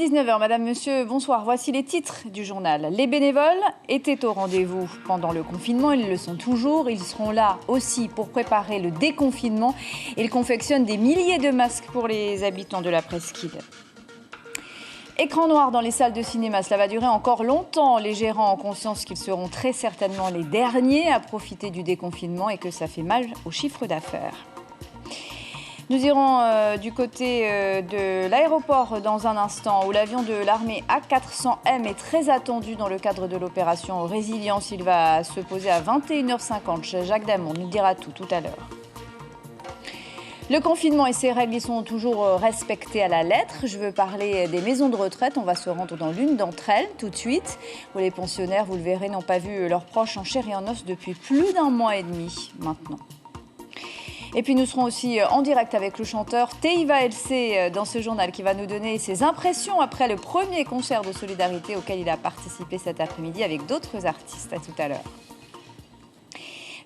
19 h, Madame, Monsieur, bonsoir. Voici les titres du journal. Les bénévoles étaient au rendez-vous pendant le confinement, ils le sont toujours. Ils seront là aussi pour préparer le déconfinement. Ils confectionnent des milliers de masques pour les habitants de la presqu'île. Écran noir dans les salles de cinéma, cela va durer encore longtemps. Les gérants ont conscience qu'ils seront très certainement les derniers à profiter du déconfinement et que ça fait mal au chiffre d'affaires. Nous irons du côté de l'aéroport dans un instant où l'avion de l'armée A400M est très attendu dans le cadre de l'opération Résilience. Il va se poser à 21h50. Jacques Damon nous dira tout à l'heure. Le confinement et ses règles y sont toujours respectées à la lettre. Je veux parler des maisons de retraite. On va se rendre dans l'une d'entre elles tout de suite, où les pensionnaires, vous le verrez, n'ont pas vu leurs proches en chair et en os depuis plus d'un mois et demi maintenant. Et puis nous serons aussi en direct avec le chanteur Teiva LC dans ce journal qui va nous donner ses impressions après le premier concert de solidarité auquel il a participé cet après-midi avec d'autres artistes. À tout à l'heure.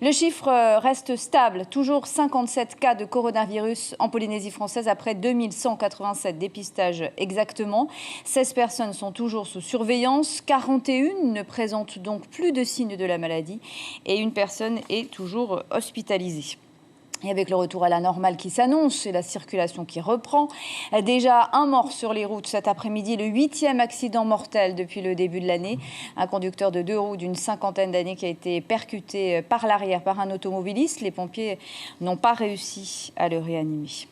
Le chiffre reste stable, toujours 57 cas de coronavirus en Polynésie française après 2187 dépistages exactement. 16 personnes sont toujours sous surveillance, 41 ne présentent donc plus de signes de la maladie et une personne est toujours hospitalisée. Et avec le retour à la normale qui s'annonce et la circulation qui reprend, déjà un mort sur les routes cet après-midi, le 8e accident mortel depuis le début de l'année. Un conducteur de 2 roues d'une cinquantaine d'années qui a été percuté par l'arrière par un automobiliste. Les pompiers n'ont pas réussi à le réanimer.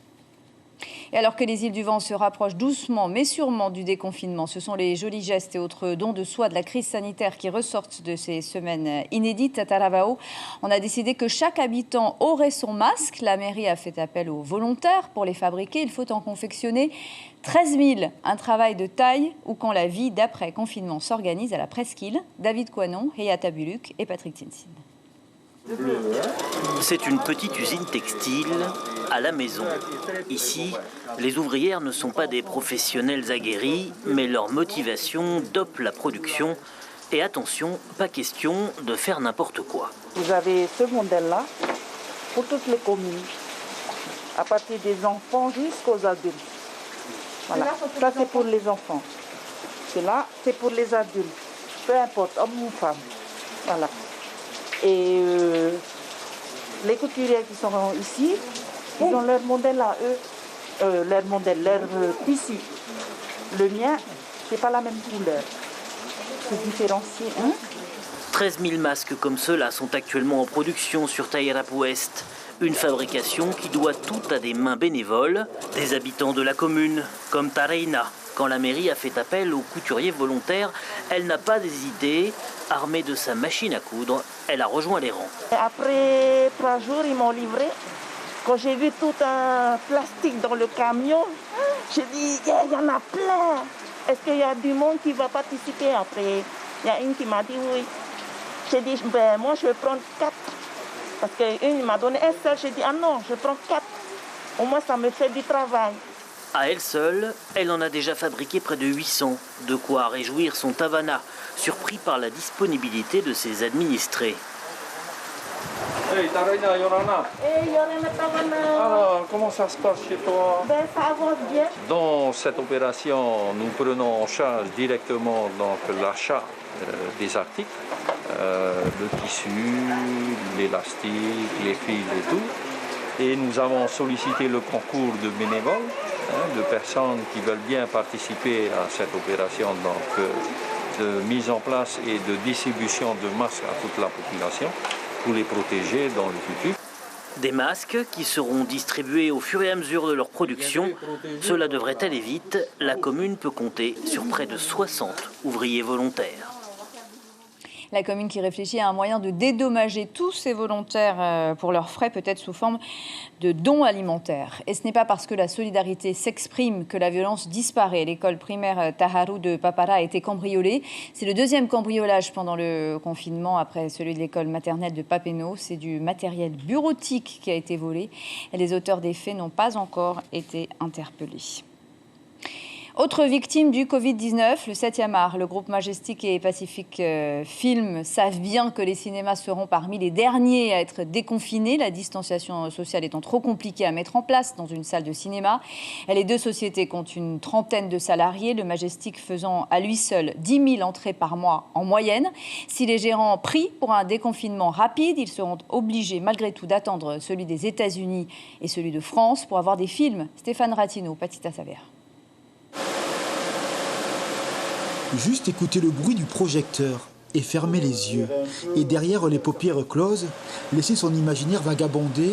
Et alors que les îles du Vent se rapprochent doucement mais sûrement du déconfinement, ce sont les jolis gestes et autres dons de soi de la crise sanitaire qui ressortent de ces semaines inédites. À Taravao, on a décidé que chaque habitant aurait son masque. La mairie a fait appel aux volontaires pour les fabriquer. Il faut en confectionner 13 000. Un travail de taille où quand la vie d'après-confinement s'organise à la presqu'île. David Coinon, Heyata Buluk et Patrick Tinsin. C'est une petite usine textile à la maison. Ici, les ouvrières ne sont pas des professionnels aguerris, mais leur motivation dope la production. Et attention, pas question de faire n'importe quoi. Vous avez ce modèle-là pour toutes les communes, à partir des enfants jusqu'aux adultes. Voilà, ça c'est pour les enfants. Cela, c'est pour les adultes, peu importe, homme ou femme. Voilà. Et les couturiers qui sont ici, ils ont leur modèle à eux, leur tissu. Le mien, c'est pas la même couleur. C'est différencié. 13 000 masques comme ceux-là sont actuellement en production sur Tairap Ouest. Une fabrication qui doit tout à des mains bénévoles, des habitants de la commune, comme Tareina. Quand la mairie a fait appel aux couturiers volontaires, elle n'a pas hésité. Armée de sa machine à coudre, elle a rejoint les rangs. Après 3 jours, ils m'ont livré. Quand j'ai vu tout un plastique dans le camion, j'ai dit, il y en a plein. Est-ce qu'il y a du monde qui va participer? Après, il y a une qui m'a dit oui. J'ai dit, moi je vais prendre 4. Parce qu'une m'a donné un seul, j'ai dit, ah non, je prends 4. Au moins ça me fait du travail. À elle seule, elle en a déjà fabriqué près de 800. De quoi réjouir son Tavana, surpris par la disponibilité de ses administrés. Hey, Tareina, Yorana. Hey, Yorana, Tavana. Alors, comment ça se passe chez toi? Ça avance bien. Dans cette opération, nous prenons en charge directement l'achat des articles, le tissu, l'élastique, les fils et tout. Et nous avons sollicité le concours de bénévoles, de personnes qui veulent bien participer à cette opération de mise en place et de distribution de masques à toute la population pour les protéger dans le futur. Des masques qui seront distribués au fur et à mesure de leur production. Cela devrait aller vite. La commune peut compter sur près de 60 ouvriers volontaires. La commune qui réfléchit à un moyen de dédommager tous ces volontaires pour leurs frais, peut-être sous forme de dons alimentaires. Et ce n'est pas parce que la solidarité s'exprime que la violence disparaît. L'école primaire Taharu de Papara a été cambriolée. C'est le 2e cambriolage pendant le confinement, après celui de l'école maternelle de Papeno. C'est du matériel bureautique qui a été volé. Et les auteurs des faits n'ont pas encore été interpellés. Autre victime du Covid-19, le 7e art. Le groupe Majestic et Pacific Film savent bien que les cinémas seront parmi les derniers à être déconfinés, la distanciation sociale étant trop compliquée à mettre en place dans une salle de cinéma. Les deux sociétés comptent une trentaine de salariés, le Majestic faisant à lui seul 10 000 entrées par mois en moyenne. Si les gérants prient pour un déconfinement rapide, ils seront obligés malgré tout d'attendre celui des États-Unis et celui de France pour avoir des films. Stéphane Rattino, Patita Saver. Juste écouter le bruit du projecteur et fermer les yeux. Et derrière les paupières closes, laisser son imaginaire vagabonder,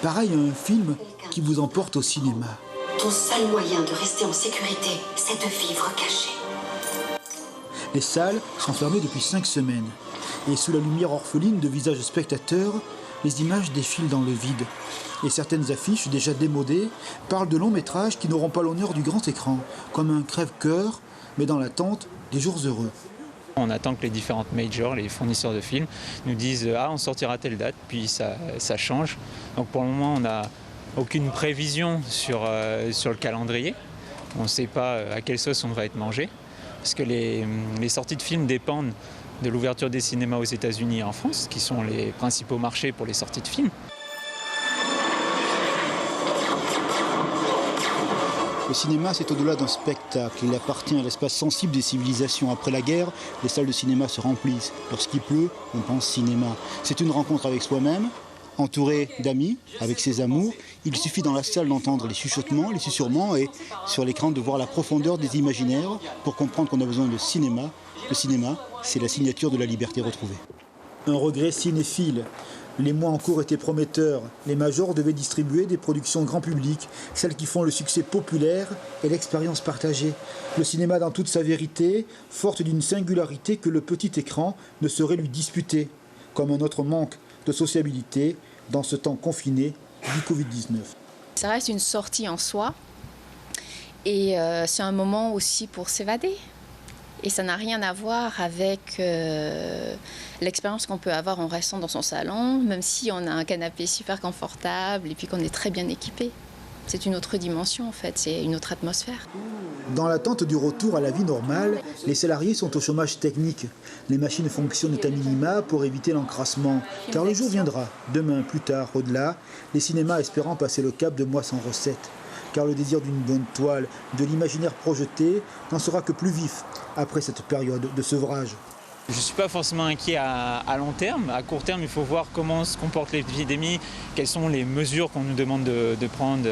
pareil à un film qui vous emporte au cinéma. Ton seul moyen de rester en sécurité, c'est de vivre caché. Les salles sont fermées depuis 5 semaines. Et sous la lumière orpheline de visages spectateurs, les images défilent dans le vide. Et certaines affiches, déjà démodées, parlent de longs métrages qui n'auront pas l'honneur du grand écran, comme un crève-cœur, mais dans l'attente des jours heureux. On attend que les différentes majors, les fournisseurs de films, nous disent « Ah, on sortira telle date », puis ça change. Donc pour le moment, on n'a aucune prévision sur le calendrier. On ne sait pas à quelle sauce on va être mangé, parce que les sorties de films dépendent de l'ouverture des cinémas aux États-Unis et en France, qui sont les principaux marchés pour les sorties de films. Le cinéma, c'est au-delà d'un spectacle. Il appartient à l'espace sensible des civilisations. Après la guerre, les salles de cinéma se remplissent. Lorsqu'il pleut, on pense cinéma. C'est une rencontre avec soi-même, entouré d'amis, avec ses amours. Il suffit dans la salle d'entendre les chuchotements, les susurrements et sur l'écran de voir la profondeur des imaginaires pour comprendre qu'on a besoin de cinéma. Le cinéma, c'est la signature de la liberté retrouvée. Un regret cinéphile. Les mois en cours étaient prometteurs. Les majors devaient distribuer des productions grand public, celles qui font le succès populaire et l'expérience partagée. Le cinéma dans toute sa vérité, forte d'une singularité que le petit écran ne saurait lui disputer, comme un autre manque de sociabilité dans ce temps confiné du Covid-19. Ça reste une sortie en soi et c'est un moment aussi pour s'évader. Et ça n'a rien à voir avec l'expérience qu'on peut avoir en restant dans son salon, même si on a un canapé super confortable et puis qu'on est très bien équipé. C'est une autre dimension en fait, c'est une autre atmosphère. Dans l'attente du retour à la vie normale, les salariés sont au chômage technique. Les machines fonctionnent à minima pour éviter l'encrassement. Car le jour viendra, demain, plus tard, au-delà, les cinémas espérant passer le cap de mois sans recette. Car le désir d'une bonne toile, de l'imaginaire projeté, n'en sera que plus vif après cette période de sevrage. Je ne suis pas forcément inquiet à long terme. À court terme, il faut voir comment se comporte l'épidémie, quelles sont les mesures qu'on nous demande de prendre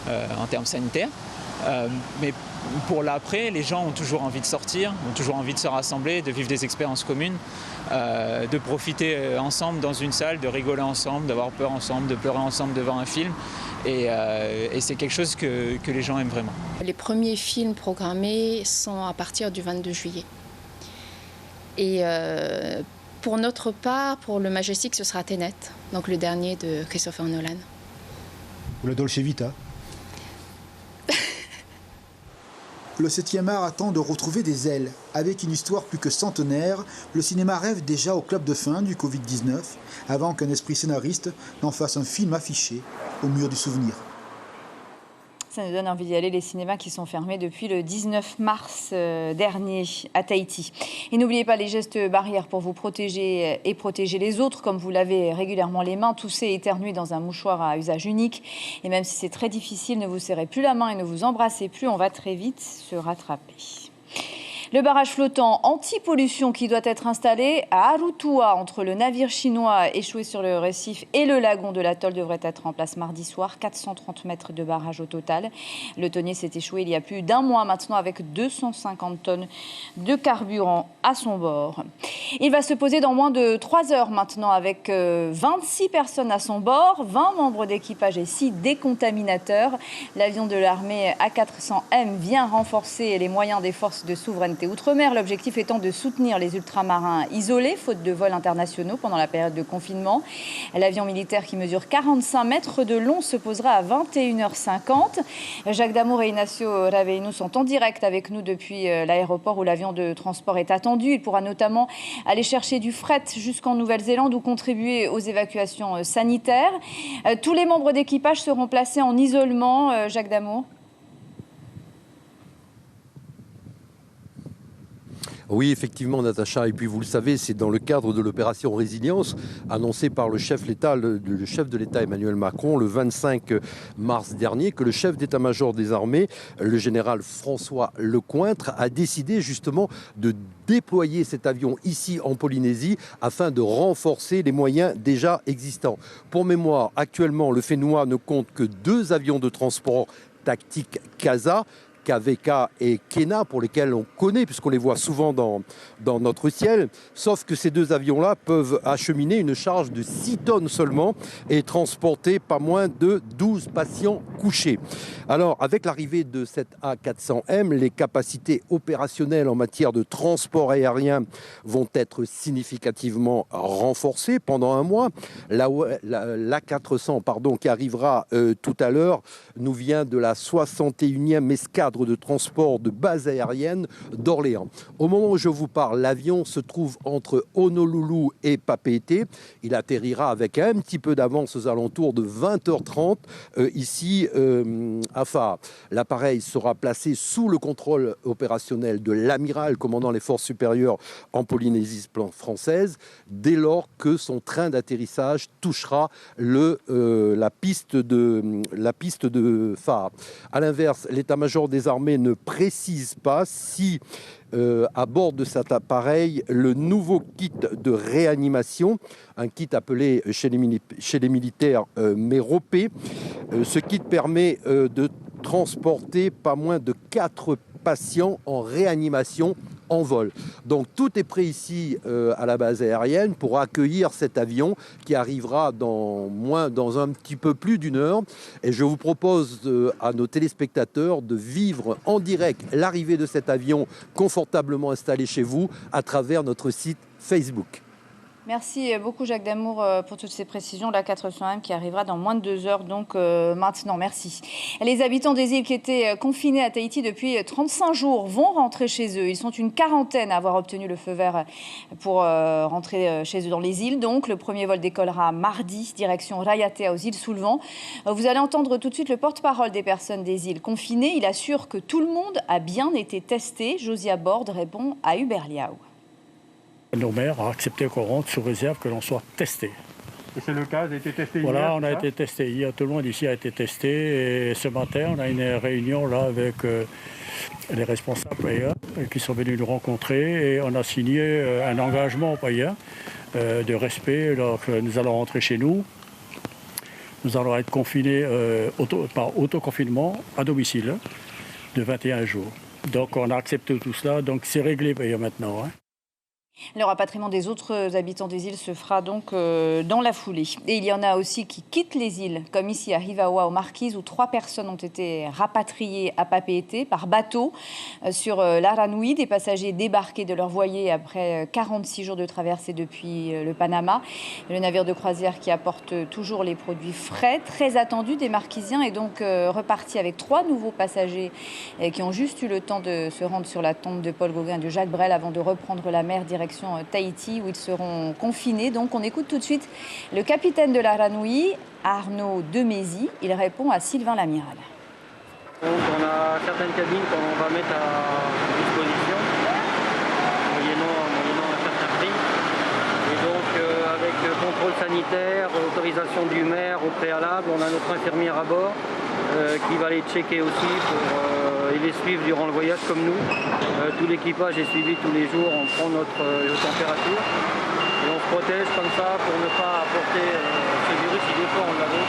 en termes sanitaires. Mais pour l'après, les gens ont toujours envie de sortir, ont toujours envie de se rassembler, de vivre des expériences communes, de profiter ensemble dans une salle, de rigoler ensemble, d'avoir peur ensemble, de pleurer ensemble devant un film. Et c'est quelque chose que les gens aiment vraiment. Les premiers films programmés sont à partir du 22 juillet. Et pour notre part, pour le Majestic, ce sera Tenet, donc le dernier de Christopher Nolan. Ou la Dolce Vita. Le 7e art attend de retrouver des ailes. Avec une histoire plus que centenaire, le cinéma rêve déjà au clap de fin du Covid-19, avant qu'un esprit scénariste n'en fasse un film affiché au mur du souvenir. Ça nous donne envie d'y aller, les cinémas qui sont fermés depuis le 19 mars dernier à Tahiti. Et n'oubliez pas les gestes barrières pour vous protéger et protéger les autres, comme vous lavez régulièrement les mains, tousser et éternuer dans un mouchoir à usage unique. Et même si c'est très difficile, ne vous serrez plus la main et ne vous embrassez plus, on va très vite se rattraper. Le barrage flottant anti-pollution qui doit être installé à Arutua, entre le navire chinois échoué sur le récif et le lagon de l'atoll, devrait être en place mardi soir. 430 mètres de barrage au total. Le tonnier s'est échoué il y a plus d'un mois maintenant avec 250 tonnes de carburant à son bord. Il va se poser dans moins de 3 heures maintenant avec 26 personnes à son bord, 20 membres d'équipage et 6 décontaminateurs. L'avion de l'armée A400M vient renforcer les moyens des forces de souveraineté outre-mer, l'objectif étant de soutenir les ultramarins isolés, faute de vols internationaux pendant la période de confinement. L'avion militaire qui mesure 45 mètres de long se posera à 21h50. Jacques Damour et Ignacio Raveinu sont en direct avec nous depuis l'aéroport où l'avion de transport est attendu. Il pourra notamment aller chercher du fret jusqu'en Nouvelle-Zélande ou contribuer aux évacuations sanitaires. Tous les membres d'équipage seront placés en isolement, Jacques Damour. Oui, effectivement, Natacha. Et puis, vous le savez, c'est dans le cadre de l'opération Résilience, annoncée par le chef de l'État Emmanuel Macron, le 25 mars dernier, que le chef d'état-major des armées, le général François Lecointre, a décidé justement de déployer cet avion ici en Polynésie afin de renforcer les moyens déjà existants. Pour mémoire, actuellement, le FENUA ne compte que 2 avions de transport tactique CASA, KVK et Kena, pour lesquels on connaît, puisqu'on les voit souvent dans notre ciel. Sauf que ces 2 avions-là peuvent acheminer une charge de 6 tonnes seulement et transporter pas moins de 12 patients couchés. Alors, avec l'arrivée de cette A400M, les capacités opérationnelles en matière de transport aérien vont être significativement renforcées pendant un mois. L'A400, qui arrivera tout à l'heure, nous vient de la 61e escadre de transport de base aérienne d'Orléans. Au moment où je vous parle, l'avion se trouve entre Honolulu et Papeete. Il atterrira avec un petit peu d'avance aux alentours de 20h30 ici à Faa. L'appareil sera placé sous le contrôle opérationnel de l'amiral commandant les forces supérieures en Polynésie française dès lors que son train d'atterrissage touchera la piste de Faa. À l'inverse, l'état-major des armées ne précise pas si à bord de cet appareil, le nouveau kit de réanimation, un kit appelé chez les militaires Méropé. Ce kit permet de transporter pas moins de 4 patients en réanimation en vol. Donc tout est prêt ici à la base aérienne pour accueillir cet avion qui arrivera dans un petit peu plus d'1 heure. Et je vous propose à nos téléspectateurs de vivre en direct l'arrivée de cet avion confortablement installé chez vous à travers notre site Facebook. Merci beaucoup Jacques Damour pour toutes ces précisions. La 400M qui arrivera dans moins de 2 heures, donc maintenant. Merci. Les habitants des îles qui étaient confinés à Tahiti depuis 35 jours vont rentrer chez eux. Ils sont une quarantaine à avoir obtenu le feu vert pour rentrer chez eux dans les îles. Donc le premier vol décollera mardi, direction Raiatea aux îles sous le vent. Vous allez entendre tout de suite le porte-parole des personnes des îles confinées. Il assure que tout le monde a bien été testé. Josia Borde répond à Hubert Liao. Nos maires ont accepté qu'on rentre sous réserve que l'on soit testé. Et c'est le cas, vous avez été testé hier? Voilà, on a été testé hier, tout le monde ici a été testé. Et ce matin, on a une réunion là avec les responsables payeurs qui sont venus nous rencontrer et on a signé un engagement aux payeurs de respect. Donc, nous allons rentrer chez nous. Nous allons être confinés par autoconfinement à domicile de 21 jours. Donc, on a accepté tout cela. Donc, c'est réglé maintenant. Le rapatriement des autres habitants des îles se fera donc dans la foulée. Et il y en a aussi qui quittent les îles, comme ici à Hivaoa aux Marquises, où 3 personnes ont été rapatriées à Papeete par bateau sur l'Aranui. Des passagers débarqués de leur voilier après 46 jours de traversée depuis le Panama. Le navire de croisière qui apporte toujours les produits frais, très attendus des Marquisiens, est donc reparti avec 3 nouveaux passagers qui ont juste eu le temps de se rendre sur la tombe de Paul Gauguin et de Jacques Brel avant de reprendre la mer direction Tahiti où ils seront confinés. Donc on écoute tout de suite le capitaine de l'Aranui, Arnaud Demézy. Il répond à Sylvain Lamiral. Donc on a certaines cabines qu'on va mettre à disposition, moyennant un certain prix. Et donc avec contrôle sanitaire, autorisation du maire au préalable, on a notre infirmière à bord qui va les checker aussi et les suivre durant le voyage comme nous. Tout l'équipage est suivi tous les jours, on prend notre température et on se protège comme ça pour ne pas apporter ce virus si des fois on l'avait.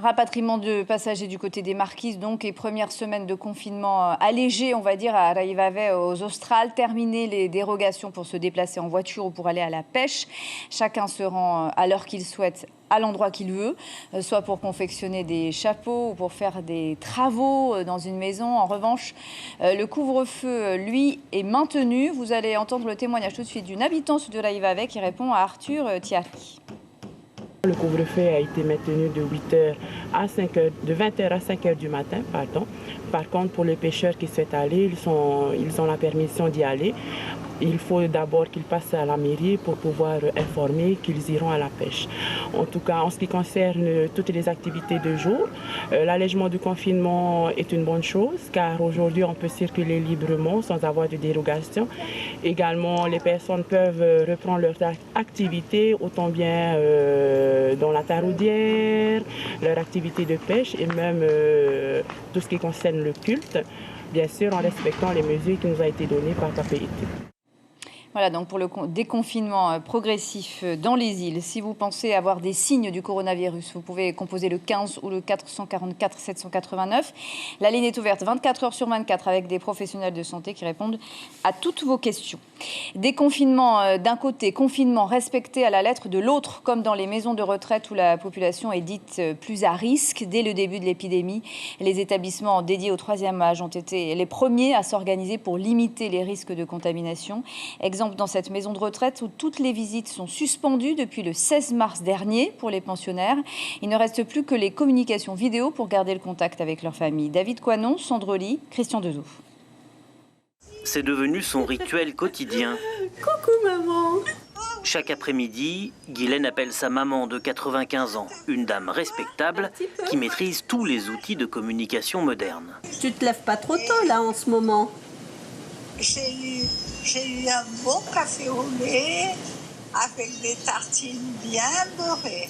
Rapatriement de passagers du côté des Marquises, donc, et première semaine de confinement allégé, on va dire, à Raivave aux Australes. Terminer les dérogations pour se déplacer en voiture ou pour aller à la pêche. Chacun se rend à l'heure qu'il souhaite, à l'endroit qu'il veut, soit pour confectionner des chapeaux ou pour faire des travaux dans une maison. En revanche, le couvre-feu, lui, est maintenu. Vous allez entendre le témoignage tout de suite d'une habitante de Raivave qui répond à Arthur Thierry. Le couvre-feu a été maintenu de 8h à 5h, de 20h à 5h du matin, pardon. Par contre, pour les pêcheurs qui souhaitent aller, ils ont la permission d'y aller. Il faut d'abord qu'ils passent à la mairie pour pouvoir informer qu'ils iront à la pêche. En tout cas, en ce qui concerne toutes les activités de jour, l'allègement du confinement est une bonne chose car aujourd'hui on peut circuler librement sans avoir de dérogation. Également, les personnes peuvent reprendre leurs activités autant bien dans la taroudière, leur activité de pêche et même tout ce qui concerne le culte, bien sûr en respectant les mesures qui nous ont été données par KPIT. Voilà donc pour le déconfinement progressif dans les îles. Si vous pensez avoir des signes du coronavirus, vous pouvez composer le 15 ou le 444 789. La ligne est ouverte 24 heures sur 24 avec des professionnels de santé qui répondent à toutes vos questions. Déconfinement d'un côté, confinement respecté à la lettre de l'autre, comme dans les maisons de retraite où la population est dite plus à risque. Dès le début de l'épidémie, les établissements dédiés au troisième âge ont été les premiers à s'organiser pour limiter les risques de contamination. Exemple dans cette maison de retraite où toutes les visites sont suspendues depuis le 16 mars dernier pour les pensionnaires. Il ne reste plus que les communications vidéo pour garder le contact avec leur famille. David Coinon, Sandre Ly, Christian Dezoux. C'est devenu son rituel quotidien. Coucou maman. Chaque après-midi, Guylaine appelle sa maman de 95 ans, une dame respectable qui maîtrise tous les outils de communication moderne. Tu te lèves pas trop tôt là en ce moment? J'ai eu un bon café au lait avec des tartines bien beurrées.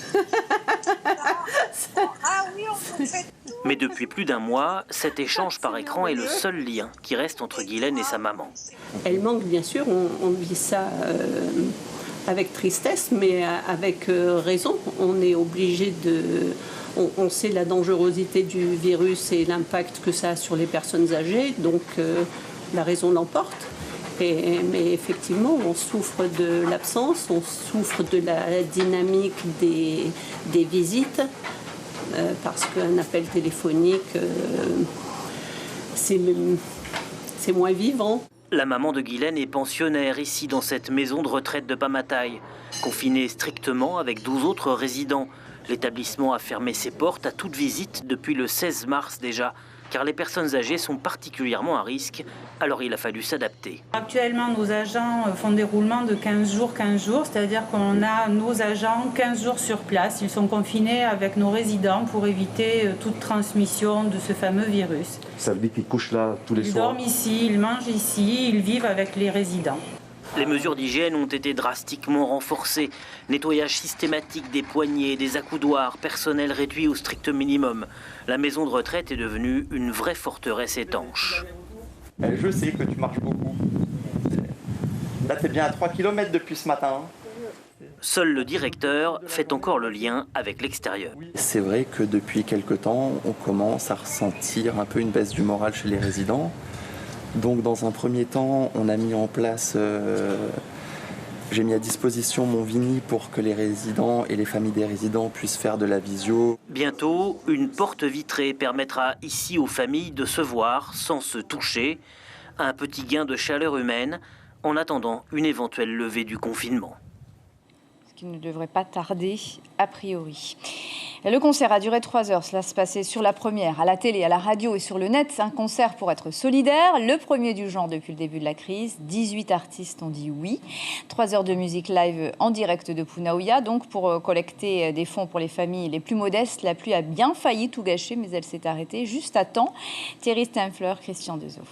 Ah oui, on fait tout. Mais depuis plus d'un mois, cet échange par écran est le seul lien qui reste entre Guylaine et sa maman. Elle manque bien sûr, on vit ça avec tristesse, mais avec raison. On est obligé de... On sait la dangerosité du virus et l'impact que ça a sur les personnes âgées, donc la raison l'emporte. Mais effectivement, on souffre de l'absence, on souffre de la dynamique des visites, parce qu'un appel téléphonique, c'est moins vivant. La maman de Guylaine est pensionnaire ici dans cette maison de retraite de Pamataï, confinée strictement avec 12 autres résidents. L'établissement a fermé ses portes à toute visite depuis le 16 mars déjà, car les personnes âgées sont particulièrement à risque, alors il a fallu s'adapter. Actuellement, nos agents font des roulements de 15 jours, c'est-à-dire qu'on a nos agents 15 jours sur place. Ils sont confinés avec nos résidents pour éviter toute transmission de ce fameux virus. Ça veut dire qu'ils couchent là tous les soirs? Ils dorment ici, ils mangent ici, ils vivent avec les résidents. Les mesures d'hygiène ont été drastiquement renforcées. Nettoyage systématique des poignées, des accoudoirs, personnel réduit au strict minimum. La maison de retraite est devenue une vraie forteresse étanche. Je sais que tu marches beaucoup. Là, tu es bien à 3 km depuis ce matin. Seul le directeur fait encore le lien avec l'extérieur. C'est vrai que depuis quelque temps, on commence à ressentir un peu une baisse du moral chez les résidents. Donc dans un premier temps, on a mis en place, j'ai mis à disposition mon Vini pour que les résidents et les familles des résidents puissent faire de la visio. Bientôt, une porte vitrée permettra ici aux familles de se voir sans se toucher. Un petit gain de chaleur humaine en attendant une éventuelle levée du confinement. Ce qui ne devrait pas tarder a priori. Le concert a duré 3 heures. Cela se passait sur la première, à la télé, à la radio et sur le net. Un concert pour être solidaire, le premier du genre depuis le début de la crise. 18 artistes ont dit oui. 3 heures de musique live en direct de Punaouia, donc pour collecter des fonds pour les familles les plus modestes. La pluie a bien failli tout gâcher, mais elle s'est arrêtée juste à temps. Thierry Steinfler, Christian Dezoux.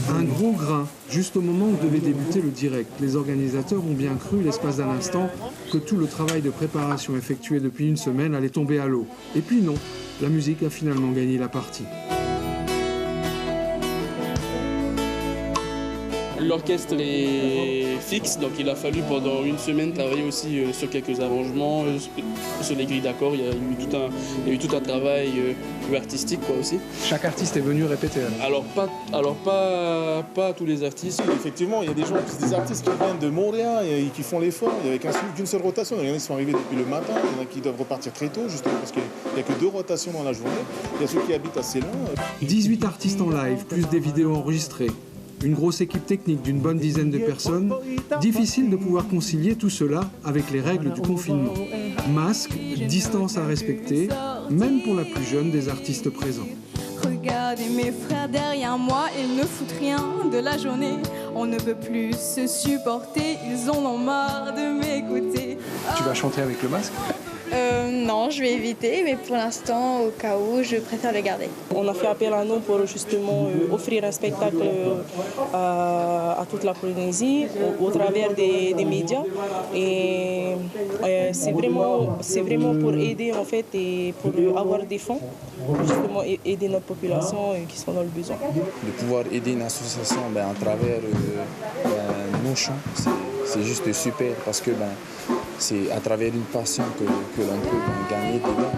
Un gros grain, juste au moment où devait débuter le direct. Les organisateurs ont bien cru, l'espace d'un instant, que tout le travail de préparation effectué depuis une semaine allait tomber à l'eau. Et puis non, la musique a finalement gagné la partie. L'orchestre est fixe, donc il a fallu pendant une semaine travailler aussi sur quelques arrangements, sur les grilles d'accords. Il y a eu tout un travail artistique aussi. Chaque artiste est venu répéter. Alors pas tous les artistes. Effectivement, il y a des artistes qui viennent de Montréal et qui font l'effort avec qu'une seule rotation. Il y en a qui sont arrivés depuis le matin, il y en a qui doivent repartir très tôt justement parce qu'il n'y a que 2 rotations dans la journée. Il y a ceux qui habitent assez loin. 18 artistes en live, plus des vidéos enregistrées. Une grosse équipe technique d'une bonne dizaine de personnes. Difficile de pouvoir concilier tout cela avec les règles du confinement. Masque, distance à respecter, même pour la plus jeune des artistes présents. Regardez mes frères derrière moi, ils ne foutent rien de la journée. On ne peut plus se supporter, ils en ont marre de m'écouter. Tu vas chanter avec le masque ? Non, je vais éviter, mais pour l'instant, au cas où, je préfère le garder. On a fait appel à nous pour justement offrir un spectacle à toute la Polynésie au travers des médias. Et c'est vraiment pour aider en fait et pour avoir des fonds, pour justement aider notre population qui sont dans le besoin. De pouvoir aider une association à travers nos chants, c'est juste super parce que c'est à travers une passion que l'on peut gagner des gains.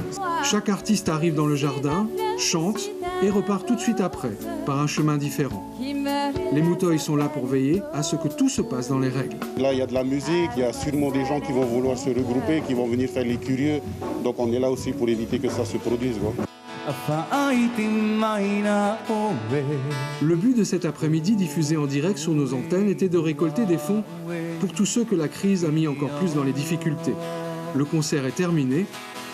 Chaque artiste arrive dans le jardin, chante et repart tout de suite après, par un chemin différent. Les Mouteuils sont là pour veiller à ce que tout se passe dans les règles. Là, il y a de la musique, il y a sûrement des gens qui vont vouloir se regrouper, qui vont venir faire les curieux. Donc on est là aussi pour éviter que ça se produise. Le but de cet après-midi diffusé en direct sur nos antennes était de récolter des fonds pour tous ceux que la crise a mis encore plus dans les difficultés. Le concert est terminé,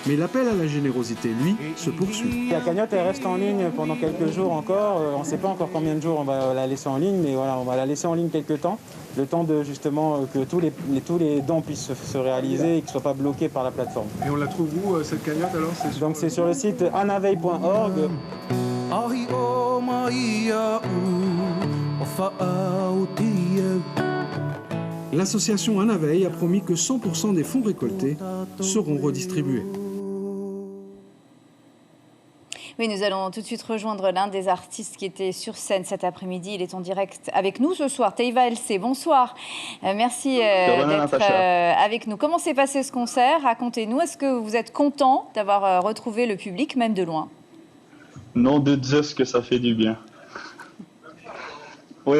mais l'appel à la générosité, lui, se poursuit. La cagnotte, elle reste en ligne pendant quelques jours encore. On ne sait pas encore combien de jours on va la laisser en ligne, mais voilà, on va la laisser en ligne quelques temps. Le temps de justement que tous les dons puissent se réaliser et qu'ils ne soient pas bloqués par la plateforme. Et on la trouve où, cette cagnotte alors? Donc c'est sur le site anaveille.org. L'association Anaveille a promis que 100% des fonds récoltés seront redistribués. Oui, nous allons tout de suite rejoindre l'un des artistes qui était sur scène cet après-midi. Il est en direct avec nous ce soir. Teiva LC, bonsoir. Merci d'être avec nous. Comment s'est passé ce concert? Racontez-nous. Est-ce que vous êtes content d'avoir retrouvé le public, même de loin? Nom de Zeus que ça fait du bien. Oui,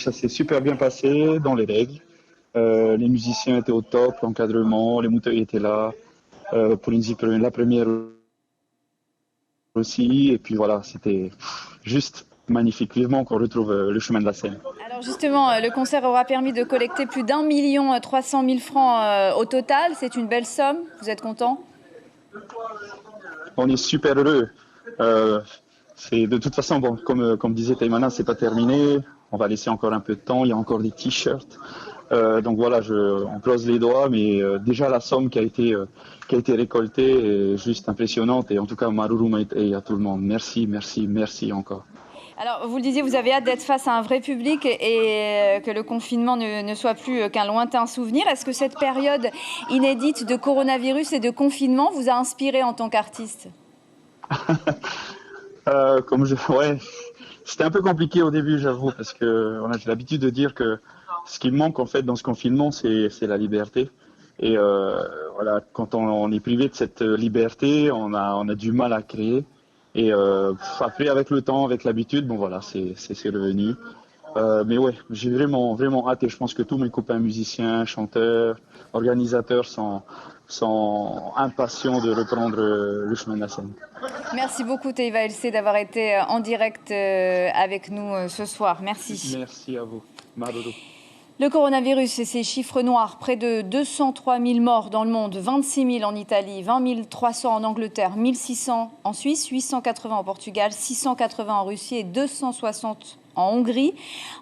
ça s'est super bien passé dans les règles. Les musiciens étaient au top, l'encadrement, les Mouteuils étaient là. Polynésie, la première aussi. Et puis voilà, c'était juste magnifique. Vivement qu'on retrouve le chemin de la scène. Alors justement, le concert aura permis de collecter plus d'1 300 000 francs au total. C'est une belle somme. Vous êtes content? On est super heureux. C'est de toute façon, bon, comme disait Taïmana, c'est pas terminé. On va laisser encore un peu de temps. Il y a encore des t-shirts. Donc voilà, on croise les doigts, mais déjà la somme qui a été récoltée est juste impressionnante. Et en tout cas, Maruru et à tout le monde, merci, merci, merci encore. Alors, vous le disiez, vous avez hâte d'être face à un vrai public et que le confinement ne soit plus qu'un lointain souvenir. Est-ce que cette période inédite de coronavirus et de confinement vous a inspiré en tant qu'artiste? Ouais, c'était un peu compliqué au début, j'avoue, parce que j'ai l'habitude de dire que ce qui me manque en fait dans ce confinement, c'est la liberté. Et voilà, quand on est privé de cette liberté, on a du mal à créer. Et après, avec le temps, avec l'habitude, bon voilà, c'est revenu. Mais ouais, j'ai vraiment, vraiment hâte et je pense que tous mes copains musiciens, chanteurs, organisateurs sont impatients de reprendre le chemin de la scène. Merci beaucoup Teiva LC d'avoir été en direct avec nous ce soir. Merci. Merci à vous. Maruru. Le coronavirus et ses chiffres noirs, près de 203 000 morts dans le monde, 26 000 en Italie, 20 300 en Angleterre, 1 600 en Suisse, 880 au Portugal, 680 en Russie et 260 en Hongrie.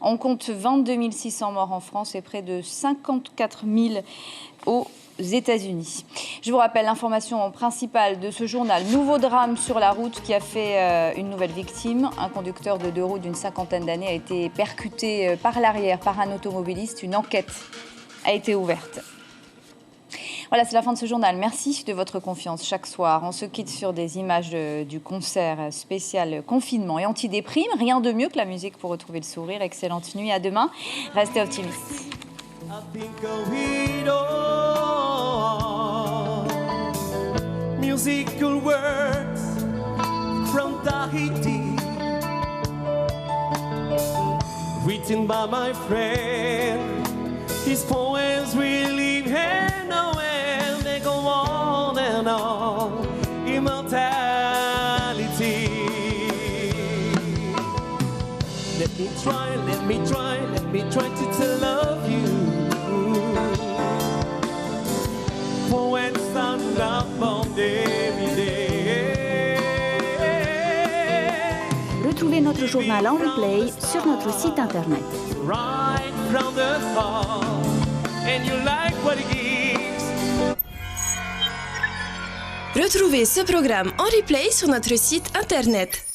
On compte 22 600 morts en France et près de 54 000 aux États-Unis. Je vous rappelle l'information principale de ce journal. Nouveau drame sur la route qui a fait une nouvelle victime. Un conducteur de 2 roues d'une 50aine d'années a été percuté par l'arrière par un automobiliste. Une enquête a été ouverte. Voilà, c'est la fin de ce journal. Merci de votre confiance chaque soir. On se quitte sur des images du concert spécial confinement et antidéprime. Rien de mieux que la musique pour retrouver le sourire. Excellente nuit, à demain. Restez optimistes. Musical words from Tahiti, written by my friend. His poems will leave hand and they go on and on. Immortality. Let me try, let me try, let me try to love you. Poets stand up on every day. notre journal en replay sur notre site internet. Right from the start, and you like what it gives. Retrouvez ce programme en replay sur notre site internet.